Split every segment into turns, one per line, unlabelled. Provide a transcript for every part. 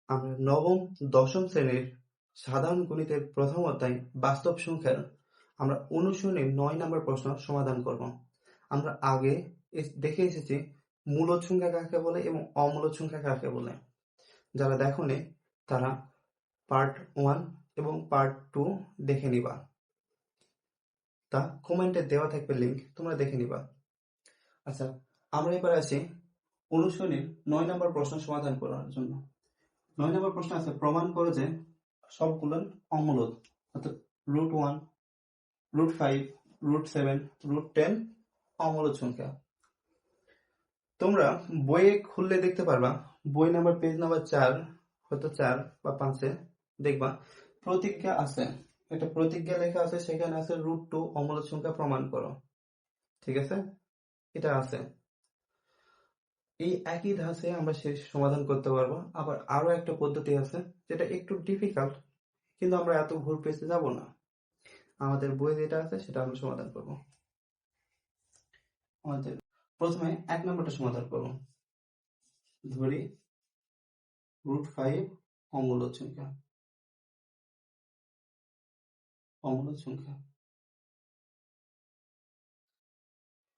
আমরা নবম দশম শ্রেণীর সাধারণ গণিতের প্রথম অধ্যায় বাস্তব সংখ্যার আমরা অনুশীলনীর 9 নম্বর প্রশ্ন সমাধান করব। আমরা আগে দেখে এসেছি মূলদ সংখ্যা কাকে বলে এবং অমূলদ সংখ্যা কাকে বলে। যারা দেখোনি তারা পার্ট 1 এবং পার্ট 2 দেখে নিবা। তা কমেন্টে দেওয়া থাকবে লিঙ্ক, তোমরা দেখে নিবা। আচ্ছা, আমরা এবার আসি অনুশীলনীর 9 নম্বর প্রশ্ন সমাধান করার জন্য। 9 নম্বর প্রশ্ন আছে, প্রমাণ করো যে সবগুলো অমূলদ, অর্থাৎ √1, √5, √7, √10 অমূলদ সংখ্যা। তোমরা বইয়ে খুললে দেখতে পারবা, বই নাম্বার পেজ নাম্বার 4, হয়তো 4 বা 5-এ দেখবা প্রতিজ্ঞা আছে, একটা প্রতিজ্ঞা লেখা আছে, সেখানে আছে √2 অমূলদ সংখ্যা প্রমাণ করো। ঠিক আছে, এটা আছে। এই একই ধাঁচে আমরা শেষ সমাধান করতে পারবো। আবার আরো একটা পদ্ধতি আছে যেটা একটু ডিফিকাল্ট, কিন্তু আমরা এত ঘুর পেতে যাব না। আমাদের বই যেটা আছে সেটা আমরা সমাধান করব। আমাদের প্রথমে 1 নম্বরটা সমাধান করব। ধরি √5 অমূলদ সংখ্যা। অমূলদ সংখ্যা,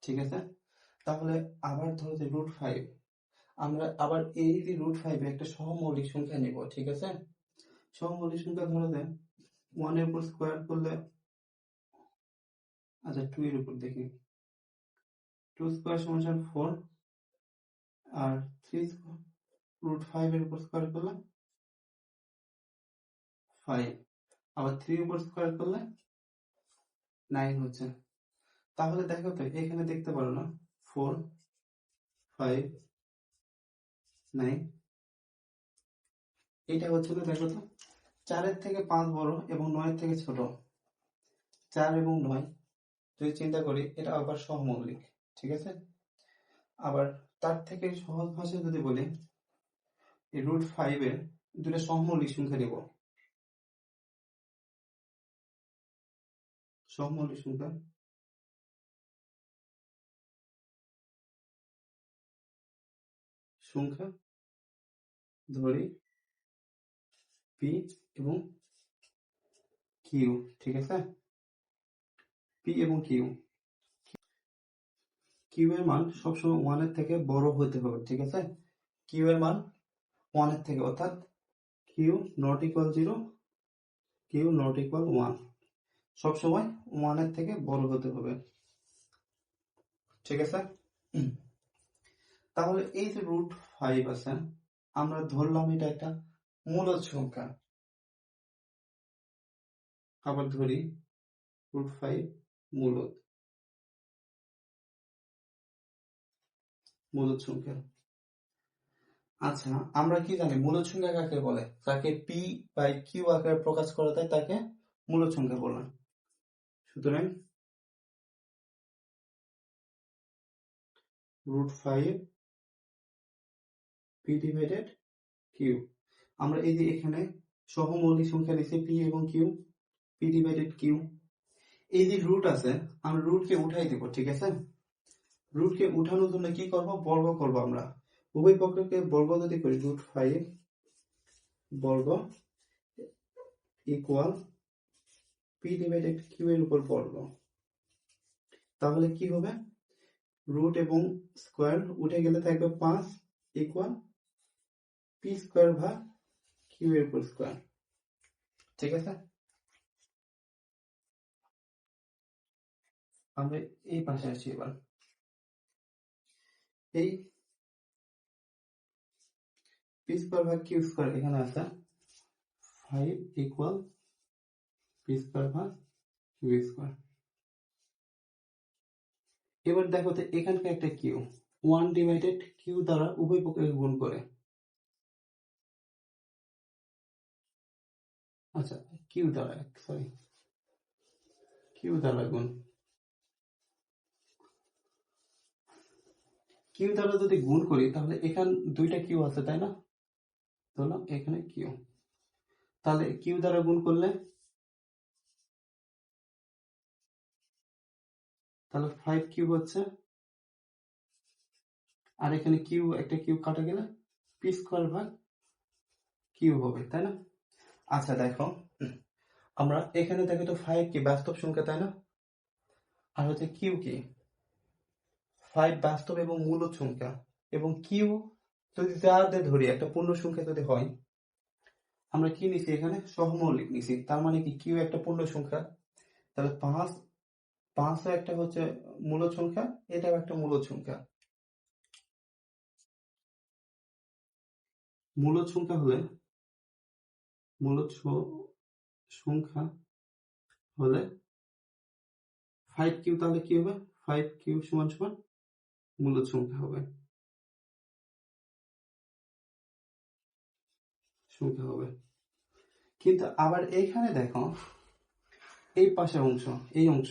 ঠিক আছে। তাহলে আবার ধরো যে √5, আমরা আবার এই যে √5 একটা সহমৌলিক সংখ্যা নিব। ঠিক আছে, সহমৌলিক সংখ্যা ধরো যে 1 এর উপর স্কয়ার করলে, আচ্ছা 2 এর উপর দেখি, 2 স্কয়ার সমান 4, আর 3 √5 এর উপর স্কয়ার করলে 5, আবার 3 উপর স্কয়ার করলে 9 হচ্ছে। তাহলে দেখো তো এখানে দেখতে পারো না 4, 5, 9, এটা হচ্ছে না, দেখো তো 4 এর থেকে 5 বড় এবং 9 এর থেকে ছোট। 4 এবং 9 যদি চিন্তা করি, এটা আবার সহমৌলিক। ঠিক আছে, আবার তার থেকে সহজ ভাষায় যদি বলি, এই √5 এর দুটো সহমৌলিক সংখ্যা নিব। সহমৌলিক সংখ্যা, সংখ্যা ধরি পি এবং কিউ। ঠিক আছে, পি এবং কিউ। কিউ এর মান সবসময় 1 এর থেকে বড় হতে হবে। ঠিক আছে, কিউ এর মান 1 এর থেকে, অর্থাৎ q not equal 0, q not equal 1, সবসময় 1 এর থেকে বড় হতে হবে। ঠিক আছে, তাহলে এই যে √5 আছে, আমরা ধরলাম এটা একটা মূলদ সংখ্যা। আবার ধরি √5 মূলদ, মূলদ সংখ্যা। আচ্ছা, আমরা কি জানি মূলদ সংখ্যা কাকে বলে? তাকে পি বাই কিউ আকারে প্রকাশ করা যায়, তাকে মূলদ সংখ্যা বলে। সুতরাং √5 পি ডিভাইডেড কিউ। আমরা এই যে এখানে সহমৌলিক সংখ্যা লিখছি পি এবং কিউ, পি ডিভাইডেড কিউ। এই যে রুট আছে, আমরা রুটকে উঠাই দেব। ঠিক আছে, রুটকে উঠানোর জন্য কি করব? বর্গ করব। আমরা উভয় পক্ষকে বর্গ যদি করি, √5 বর্গ ইকুয়াল পি ডিভাইডেড কিউ এর উপর বর্গ। তাহলে কি হবে? রুট এবং স্কয়ার উঠে গেলে থাকবে 5 ইকুয়াল পি স্কয়ার ভাগ কিউ এর উপর স্কয়ার। ঠিক আছে, আমরা এই পাশে আসি। এবার এই পি স্কয়ার ভাগ কিউ স্কয়ার এখানে আছে 5 ইকুয়াল পি স্কয়ার ভাগ কিউ স্কয়ার। এবার দেখো তো এখানকার একটা কিউ 1 ডিভাইডেড কিউ দ্বারা উভয় পক্ষকে গুণ করে। আচ্ছা, কিউ দ্বারা, সরি, কিউ দ্বারা গুণ। কিউ দ্বারা যদি গুণ করি, তাহলে এখানে দুইটা কিউ আছে, তাই না? ধরলাম এখানে কিউ, তাহলে কিউ দ্বারা গুণ করলে তাহলে 5 কিউব হচ্ছে, আর এখানে কিউ, একটা কিউ কাটা গেলে পি স্কয়ার ভাগ কিউ হবে, তাই না? আচ্ছা দেখো, আমরা এখানে দেখো তো 5 কি বাস্তব সংখ্যা, তাই না? আর হচ্ছে কিউ কি? 5 বাস্তব এবং মূলদ সংখ্যা। এবং কিউ যদি যাদের ধরি একটা পূর্ণ সংখ্যা যদি হয়, আমরা কি নিছি এখানে? সহমৌলিক নিছি। তার মানে কি কিউ একটা পূর্ণ সংখ্যা। তাহলে 5ও একটা হচ্ছে মূলদ সংখ্যা, এটাও একটা মূলদ সংখ্যা। মূলদ সংখ্যা হলে মূলদ সংখ্যা হলে 5 কিউ তাহলে কি হবে? 5 কিউ সমান সমান মূলদ সংখ্যা হবে। কিন্তু আবার এইখানে দেখো, এই পাশের অংশ, এই অংশ,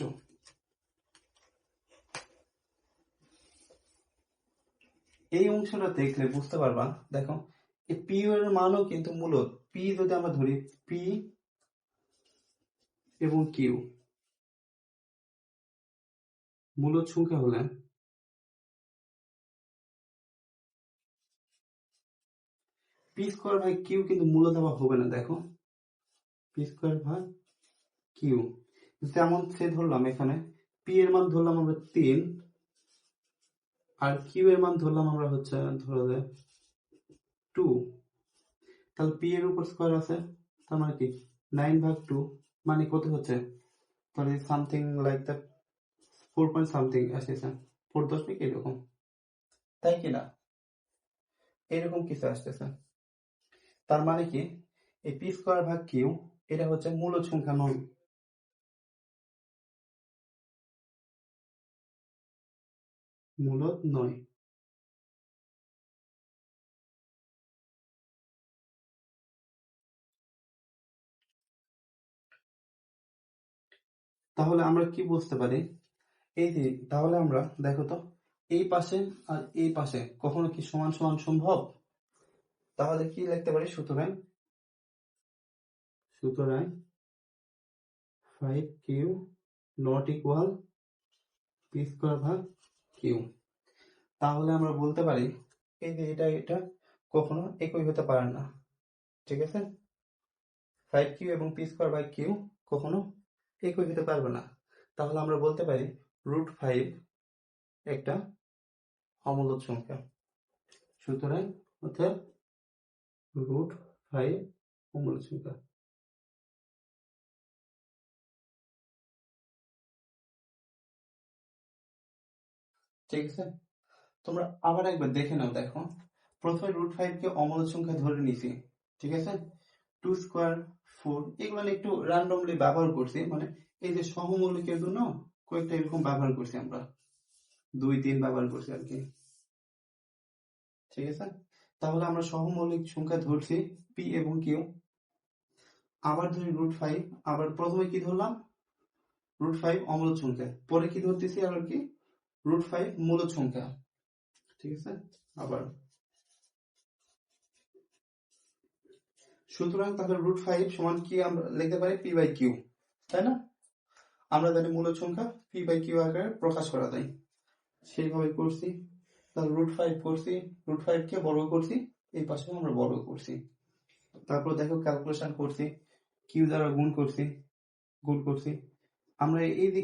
এই অংশটা দেখলে বুঝতে পারবা। দেখো এই পি এর মানও কিন্তু মূলদ। পি যদি আমরা ধরি, পি এবং কিউ মূলদ সংখ্যা হলে পি স্কোয়ার বাই কিউ কিন্তু মূলদ আবার হবে না। দেখো পি স্কোয়ার বাই কিউ যেমন সে ধরলাম, এখানে পি এর মান ধরলাম আমরা 3, আর কিউ এর মান ধরলাম আমরা হচ্ছে ধরো 2। তাহলে পি এর উপর স্কোয়ার আছে, তার মানে কি 9/2 মানে কত হচ্ছে? তাহলে something like that 4 point something আসতেছে, 4 দশমিক এরকম, তাই কিনা? এরকম কিছু আসতেছে। তার মানে কি এই পি স্কোয়ার ভাগ কিউ এটা হচ্ছে মূলদ সংখ্যা নয়। মূলদ নয়। তাহলে আমরা কি বুঝতে পারি? এই যে তাহলে আমরা দেখো তো, এই পাশে আর এই পাশে কখনো কি সমান সমান সম্ভব? তাহলে কি লিখতে পারি? সুতরাং 5 q not equal p square ভাগ কিউ। তাহলে আমরা বলতে পারি এই যে এটা কখনো একই হতে পারে না। ঠিক আছে? 5 কিউ এবং পি স্কোয়ার বাই কিউ কখনো একই হতে পারবে না। তাহলে আমরা বলতে পারি √5 একটা অমূলদ সংখ্যা। সুতরাং অর্থাৎ √5 অমূলদ সংখ্যা। ঠিক আছে? তোমরা আবার একবার দেখে নাও। দেখো প্রথমে √5 কে অমূলদ সংখ্যা ধরে নিছি, ঠিক আছে? 2 স্কোয়ার 4 এগুলো একটু র্যান্ডমলি ব্যবহার করছি, মানে এই যে সহমৌলিকের জন্য কয়েকটা এরকম ব্যবহার করছি আমরা, 2-3 ব্যবহার করছি আর কি। ঠিক আছে? তাহলে আমরা সহমৌলিক সংখ্যা ধরছি পি এবং কিউ। আবার ধরি √5, আবার প্রথমে কি ধরলাম? √5 অমূলদ সংখ্যা, পরে কি ধরতেছি আর কি? √5 মূলদ সংখ্যা। ঠিক আছে? আবার সুতরাং তাহলে √5 সমান কি আমরা লিখতে পারি? পি বাই কিউ, তাই না? আমরা জানি মূলদ সংখ্যা পি বাই কিউ আকারে প্রকাশ করা যায়, সেইভাবে করছি। তাহলে √5 করছি, √5 কে বর্গ করছি, এই পাশে আমরা বর্গ করছি। তারপর দেখো ক্যালকুলেশন করছি, কিউ দ্বারা গুণ করছি। আমরা এই যে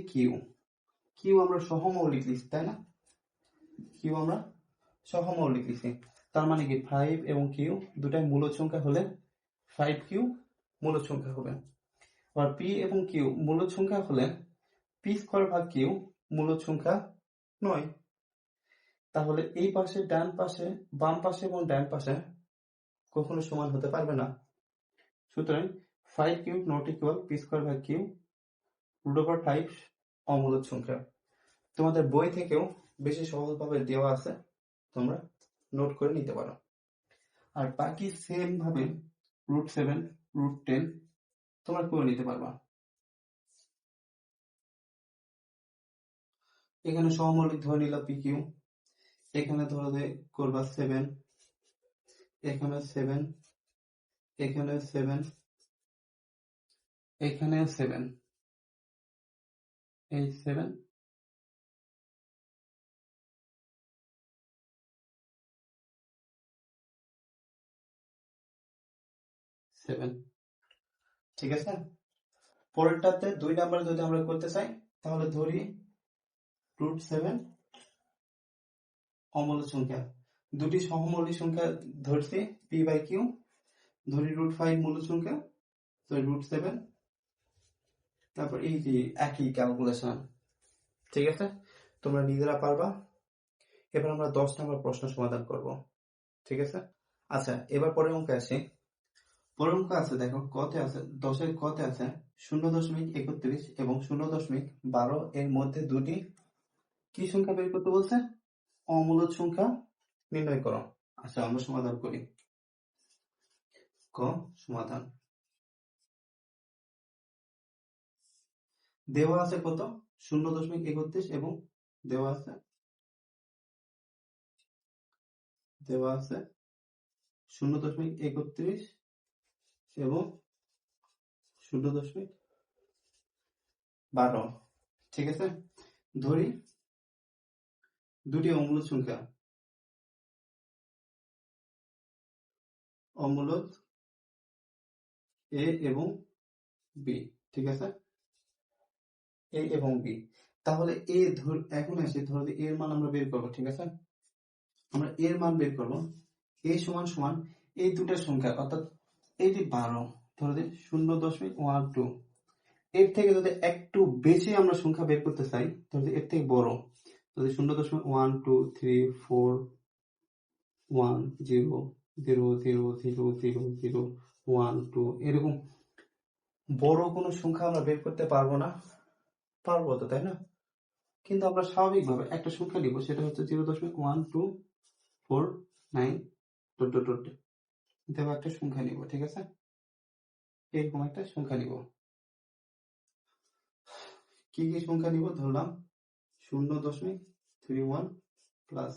কিউ আমরা সহমৌলিক লিখছি, তাই না? কিউ আমরা সহমৌলিক লিখছি। তার মানে কি 5 এবং কিউ দুটাই মূলদ সংখ্যা হলে 5 কিউ মূলদ সংখ্যা হবে। আর পি এবং কিউ মূলদ সংখ্যা হলে পি স্কোয়ার ভাগ কিউ মূলদ সংখ্যা নয়। তাহলে এই পাশে ডান পাশে, বাম পাশে এবং ডান পাশে কখনো সমান হতে পারবে না। সুতরাং 5 q not equal p square ভাগ কিউ √5 অমূলদ সংখ্যা। তোমাদের বই থেকেও বেশি সহজভাবে দেওয়া আছে, তোমরা নোট করে নিতে পারো। আর বাকি সেম ভাবে √7 √10 তোমরা করে নিতে পারবা। এখানে সহমৌলিক ধরে নিলাম পি কিউ, এখানে ধরে করবা 7, এখানে 7, এখানে 7, এখানে 7, এই 7, 7, ঠিক আছে। পরেরটাতে 2 নাম্বার যদি আমরা করতে চাই তাহলে ধরি √7 অমূলদ সংখ্যা, দুটি সহমৌলিক সংখ্যা ধরছি p/q, ধরি √5 মূলদ সংখ্যা, √7, তারপর এই যে একই ক্যালকুলেশন, ঠিক আছে, তোমরা নিজেরা পারবা। এবার আমরা 10 নম্বর প্রশ্ন সমাধান করব, ঠিক আছে। আচ্ছা, এবার পরের অঙ্কে আসি। পরের অঙ্ক আছে, দেখো কতে আছে, 10-এর কতে আছে 0.31 এবং 0.12 এর মধ্যে দুটি কি সংখ্যা বের করতে বলছে? অমূলদ সংখ্যা নির্ণয় করো। আচ্ছা, আমরা সমাধান করি। ক সমাধান। দেওয়া আছে কত? 0.31 এবং দেওয়া আছে 0.31 এবং 0.12, ঠিক আছে। ধরি দুটি অমূলদ সংখ্যা, অমূলদ এ এবং বি, ঠিক আছে, এ এবং বি। তাহলে এখন আসি, ধরো এর মান আমরা বের করবো, ঠিক আছে। আমরা এর মান বের করবো, এ সমান সমান এই দুটার সংখ্যা, অর্থাৎ এই যে 12, ধরো 0.12, এর থেকে যদি একটু বেশি আমরা সংখ্যা বের করতে চাই, ধরো এর থেকে বড়, যদি 0.12341000000012 এরকম বড় কোনো সংখ্যা আমরা বের করতে পারবো না, পারবো তো, তাই না? কিন্তু আমরা স্বাভাবিকভাবে একটা সংখ্যা নিব, সেটা হচ্ছে 0.1249 দেওয়া একটা সংখ্যা নিব, ঠিক আছে, এরকম একটা সংখ্যা নিব। কি কি সংখ্যা নিব? ধরলাম 0.31 প্লাস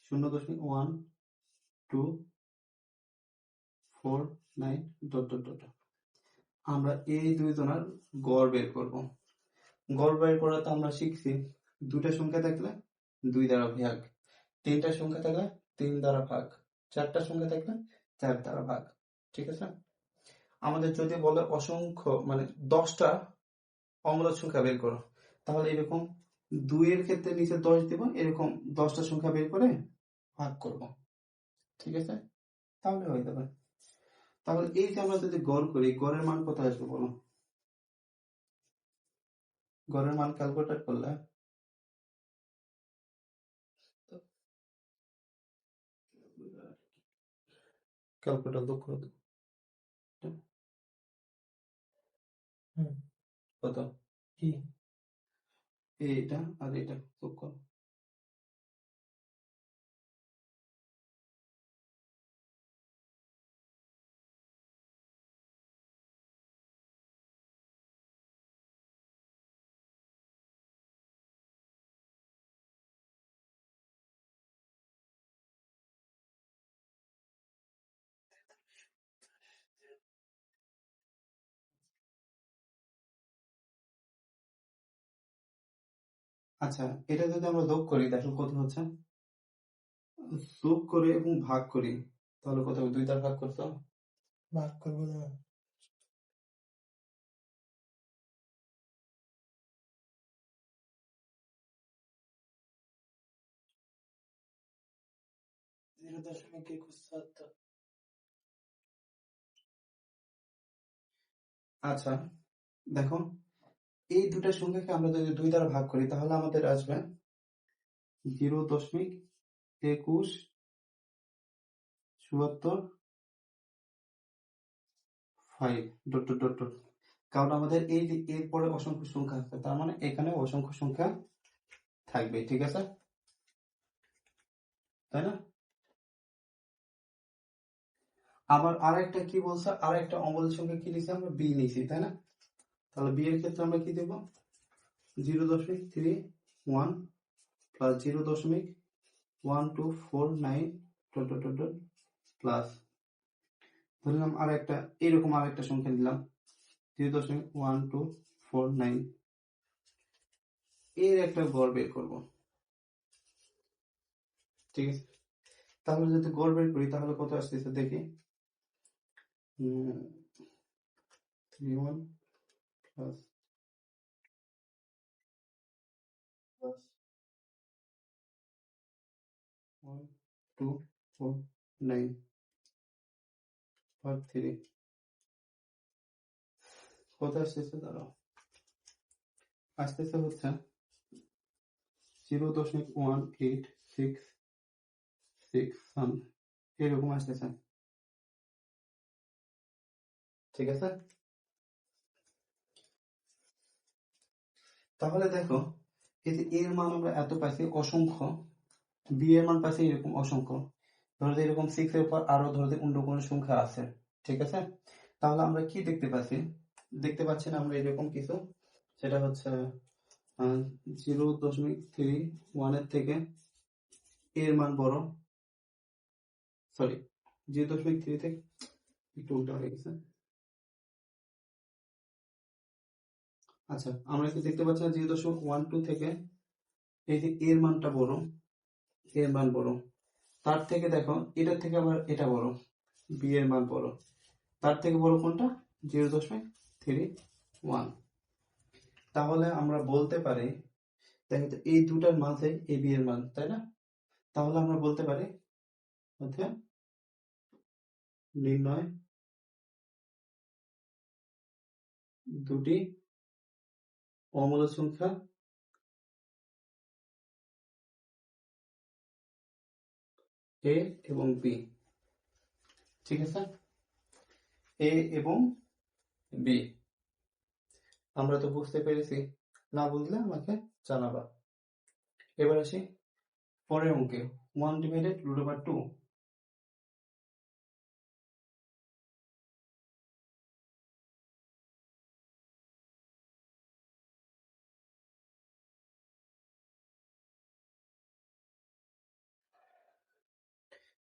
0.1249 আমরা এই দুইজনের গড় বের করব। গড় বের করা তো আমরা শিখছি, দুটা সংখ্যা থাকলে 2 দ্বারা ভাগ, তিনটা সংখ্যা থাকলে 3 দ্বারা ভাগ, চারটা সংখ্যা থাকলে 4 দ্বারা ভাগ, ঠিক আছে। আমাদের যদি বলে অসংখ্য মানে 10টা অমূলদ সংখ্যা বের করো, তাহলে এরকম 2 এর ক্ষেত্রে নিচে 10 দিব, এরকম 10টা সংখ্যা বের করে ভাগ করব, ঠিক আছে, তাহলে হয়ে যাবে। তাহলে এই যে আমরা যদি গড় করি, গড়ের মান কোথায় আসবে বলো? গড়ের মান ক্যালকুলেট করলে ক্যালকুলেটর দুঃখ কত কি এইটা আর এটা যোগ করো। আচ্ছা, এটা যদি আমরা যোগ করি, দেখো কত হচ্ছে, যোগ করে এবং ভাগ করি, তাহলে কত হবে? 2 দ্বারা ভাগ করতে হবে, ভাগ করবো না, 0.71। আচ্ছা, দেখো এই দুটা সংখ্যাকে আমরা যদি 2 দ্বারা ভাগ করি, তাহলে আমাদের আসবে 0.2174 . কারণ আমাদের এই যে এরপরে অসংখ্য সংখ্যা আছে, তার মানে এখানে অসংখ্য সংখ্যা থাকবে, ঠিক আছে, তাই না? আবার আরেকটা কি বলছে, আরেকটা অমূলদ সংখ্যা কি নিয়েছি আমরা? বি নিয়েছি, তাই না? তাহলে বি এর ক্ষেত্রে আমরা কি দেব? 0.31 প্লাস 0.1249 প্লাস ধরলাম আরেকটা, এরকম আরেকটা সংখ্যা দিলাম 0.1249, এর একটা গড় বের করব, ঠিক আছে। তাহলে যদি গড় বের করি তাহলে কত আসতেছে দেখি। 31 প্লাস 1 2 4 9 ভাগ 3 কত আসতেছে দাঁড়াও, আসতেছে হচ্ছে 0.1866 এরকম আসতেছে। ঠিক আছে, তাহলে দেখো এই যে এর মান আমরা এত পাইছি অসংখ্য, বি এর মান পাইছি এরকম অসংখ্য, ধরো এরকম 6 এর পর আরো ধরো অন্য কোনো সংখ্যা আছে। ঠিক আছে, তাহলে আমরা কি দেখতে পাচ্ছি, দেখতে পাচ্ছি না আমরা এরকম কিছু, সেটা হচ্ছে 0.31 এর থেকে এর মান বড়, সরি 0.3 থেকে একটু উল্টা হয়ে গেছে। আচ্ছা, আমরা কি দেখতে পাচ্ছি না 0.12 থেকে এই যে এর মানটা বড়, এর মান বড়, তার থেকে দেখো এটার থেকে আবার এটা বড়, বি এর মান বড়, তার থেকে বড় কোনটা, 0.31। তাহলে আমরা বলতে পারি, দেখো তো এই দুটার মাঝে এ বি এর মান, তাই না? তাহলে আমরা বলতে পারি হচ্ছে নির্ণয় দুটি অমূল সংখ্যা এ এবং বি। ঠিক আছে, এ এবং বি আমরা তো বুঝতে পেরেছি, না বুঝলে আমাকে জানাবা। এবার আসি পরের অঙ্কে, 1/√2।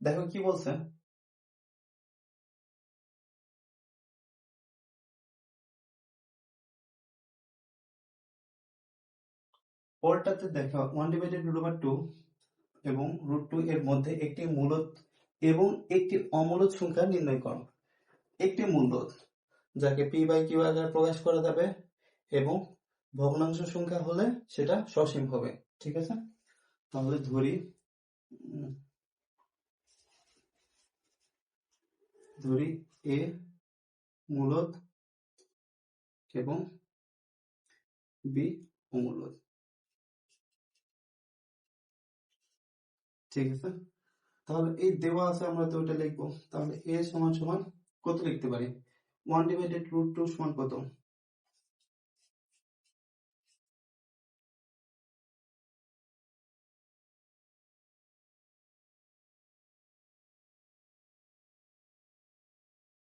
দেখো কি বলছে, পরেরটাতে দেখো 1/√2 এবং √2 এর মধ্যে একটি মূলদ এবং একটি অমূলদ সংখ্যা নির্ণয় করো। একটি মূলদ যাকে পি বাই কিউ আকারে প্রকাশ করা যাবে এবং ভগ্নাংশ সংখ্যা হলে সেটা সসীম হবে। ঠিক আছে, তাহলে ধরি এ মূলদ এবং বি অমূলদ। ঠিক আছে, তাহলে এই দেওয়া আছে, আমরা তো ওটা লিখবো। তাহলে এ সমান সমান কত লিখতে পারি, 1/√2 সমান কত,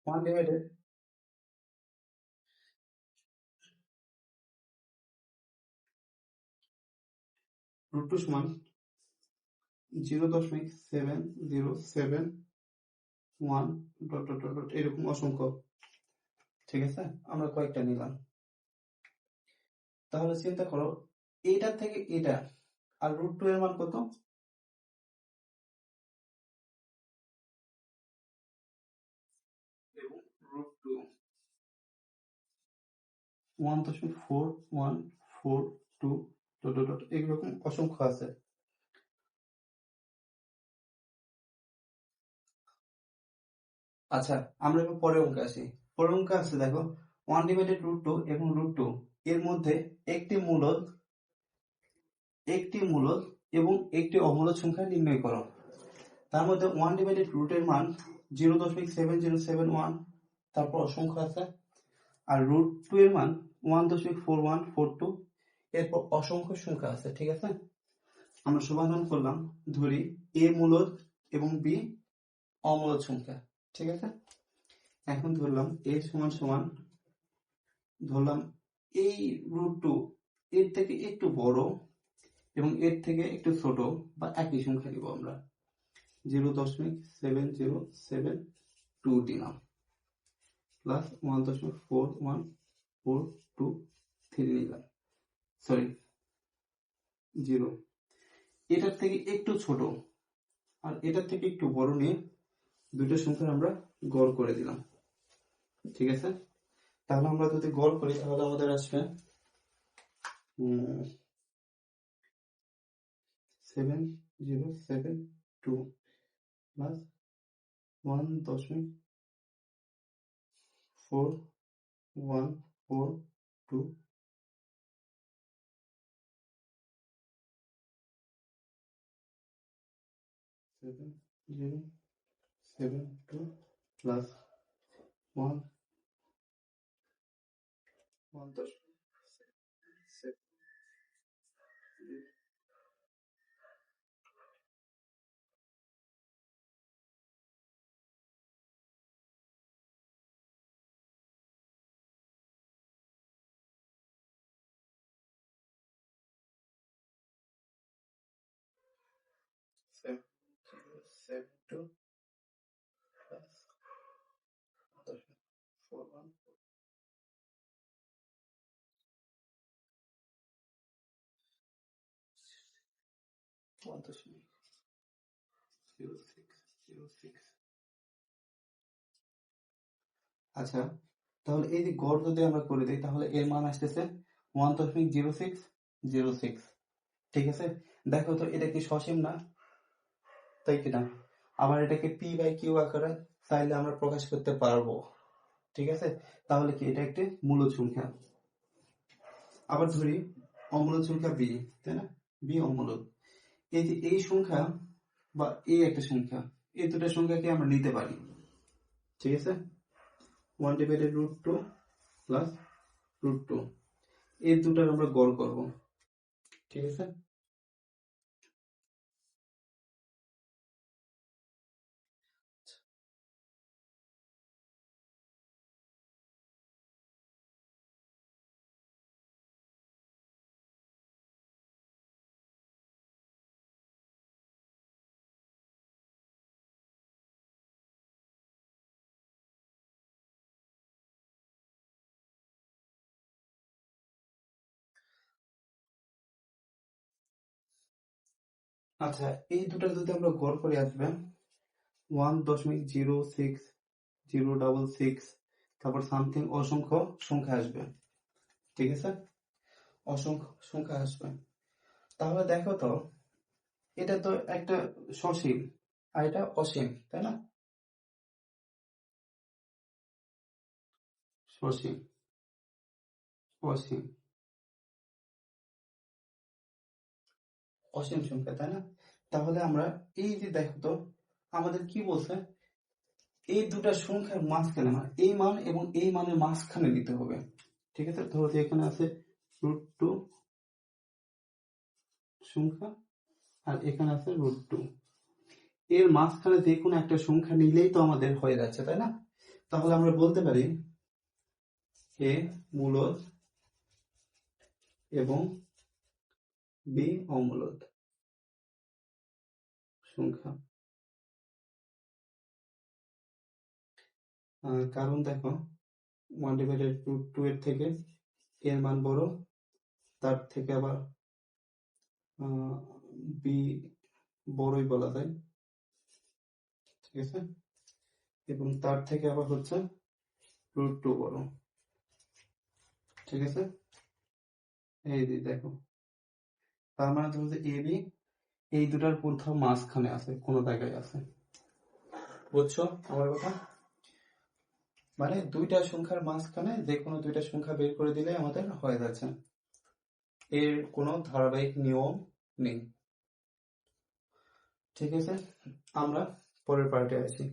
1/√2 সমান 0.7071 ডট ডট ডট ডট এরকম অসংখ্য। ঠিক আছে, আমরা কয়েকটা নিলাম। তাহলে চিন্তা করো এইটা থেকে এটা আর √2 এর মান কত, এবং √2 1.4142 ডট ডট ডট এইরকম অসংখ্য আছে। আচ্ছা, আমরা এবার পরের অঙ্কে আসি। পরের অঙ্কে আছে দেখো 1/√2 এবং √2 এর মধ্যে একটি মূলদ এবং একটি অমূলদ সংখ্যা নির্ণয় করো। তার মধ্যে 1/√2 এর মান 0.7071, তারপর অসংখ্য আছে, আর √2 এর মান 1.4142, এরপর অসংখ্য সংখ্যা আছে। ঠিক আছে, আমরা সমাধান করলাম, ধরি এ মূলদ এবং বি অমূলদ সংখ্যা। ঠিক আছে, এখন ধরলাম এ সমান সমান, ধরলাম এই √2 এর থেকে একটু বড় এবং এর থেকে একটু ছোট বা একই সংখ্যা নিব আমরা, 0.7072 দিলাম, প্লাস 1.4142 নিলাম, সরি 0, এটার থেকে একটু ছোট আর এটার থেকে একটু বড় নিয়ে দুটো সংখ্যার আমরা গড় করে দিলাম। ঠিক আছে, তাহলে আমরা যদি গড় করি তাহলে আমাদের আসবে 7072 প্লাস 1.4142 7072 প্লাস 7072 plus 1.0606। আচ্ছা, তাহলে এই যে গড় যদি আমরা করে দিই তাহলে এর মান আসতেছে 1.0606। ঠিক আছে, দেখো তো এটা কি সসীম না, তাই কিনা? আবার এটাকে পি বাই কিউ আকারে চাইলে আমরা প্রকাশ করতে পারবো। ঠিক আছে, তাহলে কি এটা একটি মূলদ সংখ্যা। আবার ধরি অমূলদ সংখ্যা বি, তাই না? বি অমূলদ। এই যে এই সংখ্যা বা এই একটা সংখ্যা, এই দুটো সংখ্যাকে আমরা নিতে পারি। ঠিক আছে, 1/√2 প্লাস √2, এই দুটার আমরা গড় করব। ঠিক আছে, আচ্ছা, এই দুটার যদি আমরা গড় করে আসবে 1.06066, তারপর সামথিং অসংখ্য সংখ্যা আসবে। ঠিক আছে, অসংখ্য সংখ্যা আসবে। তাহলে দেখো তো এটা তো একটা সসীম আর এটা অসীম, তাই না? সসীম, অসীম, অসীম সংখ্যা, তাই না? তাহলে আমরা এই যে দেখো তো আমাদের কি বলছে, এই দুটা সংখ্যার মাঝখানে মানে এই মান এবং এই মানের মাঝখানে নিতে হবে। ঠিক আছে, ধরো যে এখানে আছে √2 সংখ্যা আর এখানে আছে √2, এর মাঝখানে যে কোনো একটা সংখ্যা নিলেই তো আমাদের হয়ে যাচ্ছে, তাই না? তাহলে আমরা বলতে পারি এ মূলদ এবং বি অমূলদ সংখ্যা। কারণ দেখো 1/√2 এর থেকে এর মান বড়, তার থেকে আবার বি বড়ই বলা যায়। ঠিক আছে, এবং তার থেকে আবার হচ্ছে √2 বড়। ঠিক আছে, এই যে দেখো, তার মানে ধরো যে এ বি এই দুটার কোথাও মাঝখানে আছে, কোনো জায়গায় আছে। বুঝছো আমার কথা? মানে দুইটা সংখ্যার মাঝখানে যে কোনো দুইটা সংখ্যা বের করে দিলে আমাদের হয়ে যাচ্ছে, এর কোনো ধারাবাহিক নিয়ম নেই। ঠিক আছে, আমরা পরের পার্টে আসি।